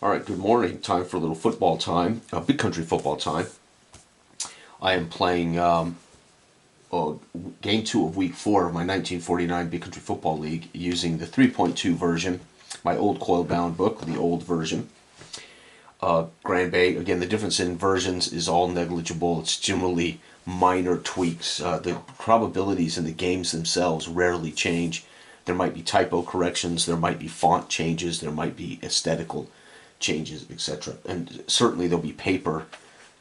All right, good morning. Time for a little football time, big country football time. I am playing game 2 of week 4 of my 1949 Big Country Football League using the 3.2 version, my old coil bound book, the old version. Grand Bay, again, the difference in versions is all negligible. It's generally minor tweaks. The probabilities in the games themselves rarely change. There might be typo corrections, there might be font changes, there might be aesthetical changes, etc. And certainly there'll be paper.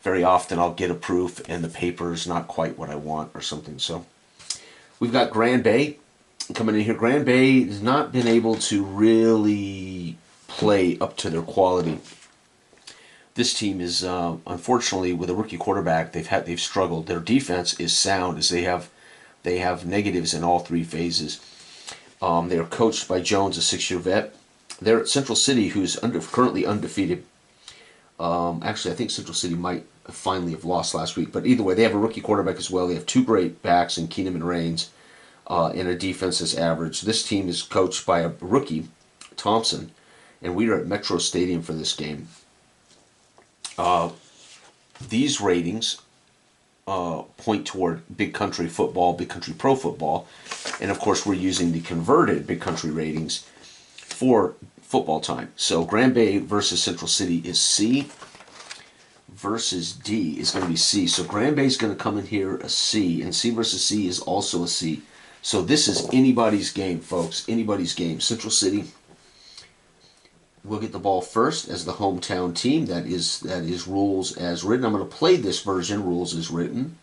Very often I'll get a proof and the paper is not quite what I want or something. So we've got Grand Bay coming in here. Grand Bay has not been able to really play up to their quality. This team is unfortunately, with a rookie quarterback, they've struggled. Their defense is sound as they have negatives in all three phases. They are coached by Jones, a 6-year vet. They're at Central City, who's currently undefeated. Actually, I think Central City might finally have lost last week. But either way, they have a rookie quarterback as well. They have two great backs in Keenum and Raines, and a defense that's average. This team is coached by a rookie, Thompson, and we are at Metro Stadium for this game. These ratings point toward big country football, big country pro football, and of course we're using the converted big country ratings for football time. So Grand Bay versus Central City is C, versus D is going to be C. So Grand Bay is going to come in here a C, and C versus C is also a C. So this is anybody's game, folks. Anybody's game. Central City will get the ball first as the hometown team. That is rules as written. I'm going to play this version, rules as written.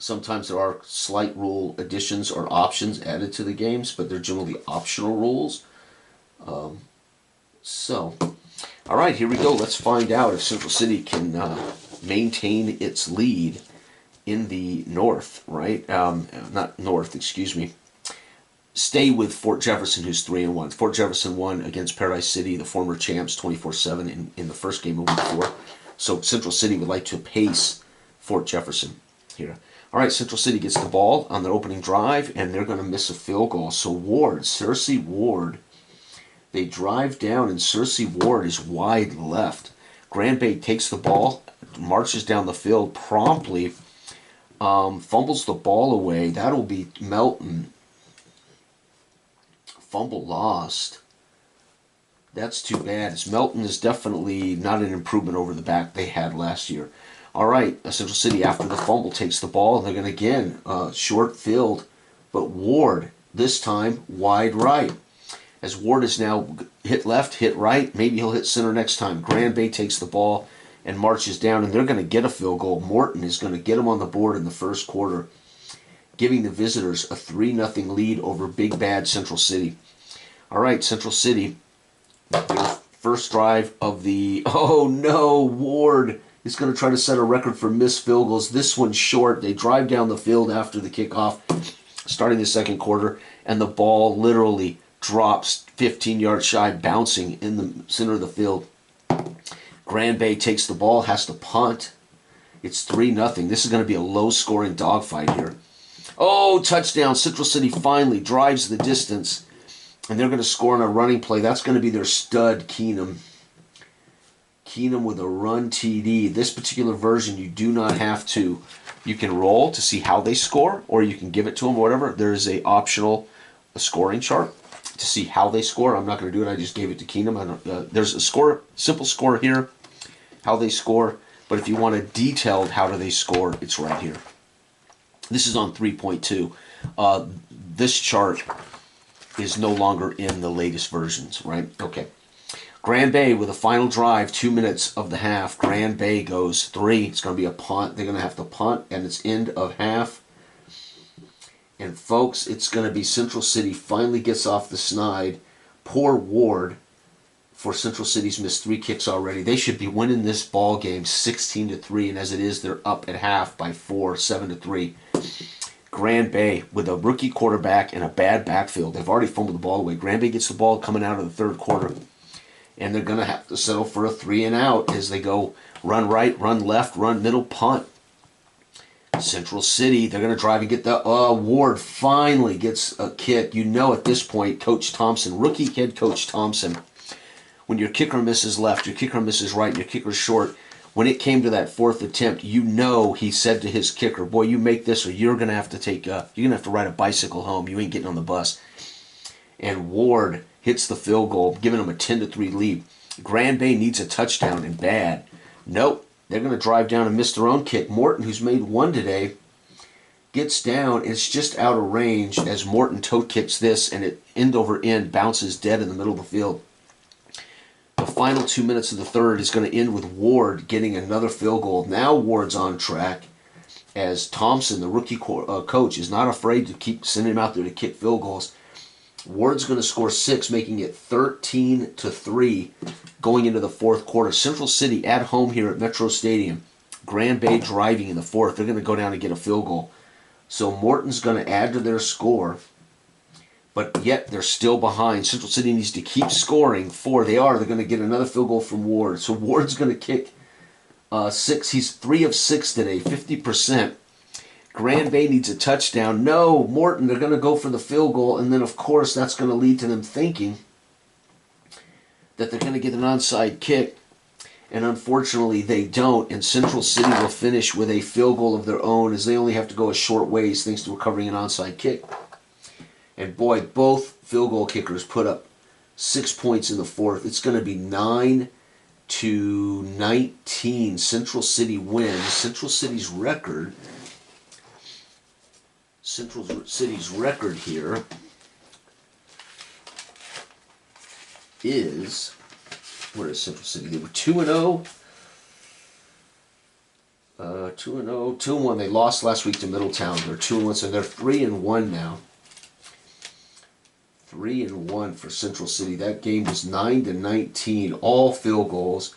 Sometimes there are slight rule additions or options added to the games, but they're generally optional rules. So, all right, here we go. Let's find out if Central City can maintain its lead in the north, right? Not north, excuse me. Stay with Fort Jefferson, who's 3-1. Fort Jefferson won against Paradise City, the former champs, 24-7 in the first game of week 4. So Central City would like to pace Fort Jefferson here. All right, Central City gets the ball on their opening drive, and they're going to miss a field goal. So Cersei Ward, they drive down, and Cersei Ward is wide left. Grand Bay takes the ball, marches down the field promptly, fumbles the ball away. That'll be Melton. Fumble lost. That's too bad. Melton is definitely not an improvement over the back they had last year. All right, Central City, after the fumble, takes the ball. They're going to, again, short field, but Ward, this time, wide right. As Ward is now hit left, hit right, maybe he'll hit center next time. Grand Bay takes the ball and marches down, and they're going to get a field goal. Morton is going to get them on the board in the first quarter, giving the visitors a 3-0 lead over big bad Central City. All right, Central City, their first drive of the... Oh, no, Ward is going to try to set a record for missed field goals. This one's short. They drive down the field after the kickoff, starting the second quarter, and the ball literally drops 15 yards shy, bouncing in the center of the field. Grand Bay takes the ball, has to punt. It's 3-0. This is going to be a low-scoring dogfight here. Oh, touchdown. Central City finally drives the distance, and they're going to score on a running play. That's going to be their stud, Keenum. Keenum with a run TD. This particular version, you do not have to. You can roll to see how they score, or you can give it to them, or whatever. There's a scoring chart to see how they score. I'm not going to do it. I just gave it to Keenum. There's a simple score here, how they score. But if you want a detailed how do they score, it's right here. This is on 3.2. This chart is no longer in the latest versions, right? Okay. Grand Bay with a final drive, 2 minutes of the half. Grand Bay goes 3. It's going to be a punt. They're going to have to punt, and it's end of half. And, folks, it's going to be Central City finally gets off the snide. Poor Ward for Central City's missed 3 kicks already. They should be winning this ball game 16-3, and as it is, they're up at half by 4, 7-3. Grand Bay with a rookie quarterback and a bad backfield. They've already fumbled the ball away. Grand Bay gets the ball coming out of the third quarter, and they're going to have to settle for a 3-and-out as they go run right, run left, run middle, punt. Central City, they're going to drive and get the Ward finally gets a kick. You know at this point, Coach Thompson, rookie head Coach Thompson, when your kicker misses left, your kicker misses right, your kicker's short, when it came to that fourth attempt, you know he said to his kicker, boy, you make this or you're going to have to you're going to have to ride a bicycle home. You ain't getting on the bus. And Ward hits the field goal, giving them a 10-3 lead. Grand Bay needs a touchdown and bad. Nope. They're going to drive down and miss their own kick. Morton, who's made one today, gets down. It's just out of range as Morton toe kicks this, and it end over end bounces dead in the middle of the field. The final 2 minutes of the third is going to end with Ward getting another field goal. Now Ward's on track as Thompson, the rookie coach, is not afraid to keep sending him out there to kick field goals. Ward's going to score 6, making it 13-3 going into the fourth quarter. Central City at home here at Metro Stadium. Grand Bay driving in the fourth. They're going to go down and get a field goal. So Morton's going to add to their score, but yet they're still behind. Central City needs to keep scoring. 4, they are. They're going to get another field goal from Ward. So Ward's going to kick 6. He's 3 of 6 today, 50%. Grand Bay needs a touchdown. No, Morton, they're going to go for the field goal, and then, of course, that's going to lead to them thinking that they're going to get an onside kick, and unfortunately they don't, and Central City will finish with a field goal of their own as they only have to go a short ways thanks to recovering an onside kick. And, boy, both field goal kickers put up 6 points in the fourth. It's going to be 9-19. Central City wins. Central City's record here is, where is Central City? They were 2-0. 2-0, 2-1. They lost last week to Middletown. They're 2-1, so they're 3-1 now. 3-1 for Central City. That game was 9-19, all field goals,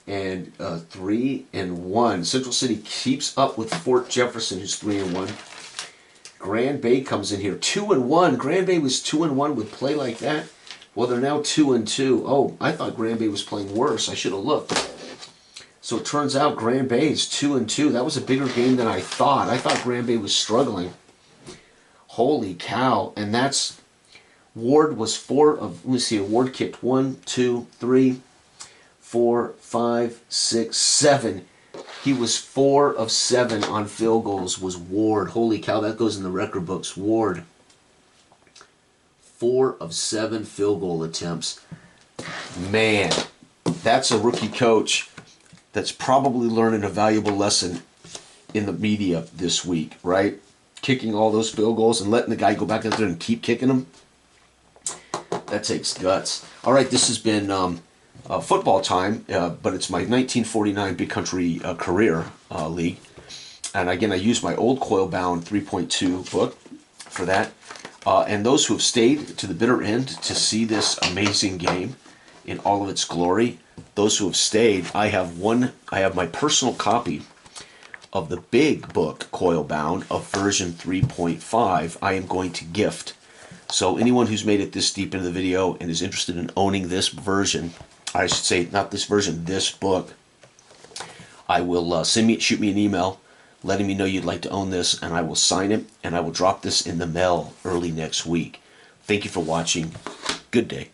and 3-1. Central City keeps up with Fort Jefferson, who's 3-1. Grand Bay comes in here 2-1. Grand Bay was 2-1 with play like that. Well, they're now 2-2. Oh, I thought Grand Bay was playing worse. I should have looked. So it turns out Grand Bay is 2-2. That was a bigger game than I thought. I thought Grand Bay was struggling. Holy cow! And that's Ward was 4 of. Let me see. Ward kicked 1, 2, 3, 4, 5, 6, 7. He was 4 of 7 on field goals, was Ward. Holy cow, that goes in the record books. Ward, 4 of 7 field goal attempts. Man, that's a rookie coach that's probably learning a valuable lesson in the media this week, right? Kicking all those field goals and letting the guy go back out there and keep kicking them. That takes guts. All right, this has been football time, but it's my 1949 Big Country Career League. And again, I used my old coil-bound 3.2 book for that. And those who have stayed to the bitter end to see this amazing game in all of its glory, those who have stayed, I have my personal copy of the big book, coil-bound, of version 3.5, I am going to gift. So anyone who's made it this deep into the video and is interested in owning this version, I should say, not this version, this book, I will shoot me an email letting me know you'd like to own this, and I will sign it, and I will drop this in the mail early next week. Thank you for watching. Good day.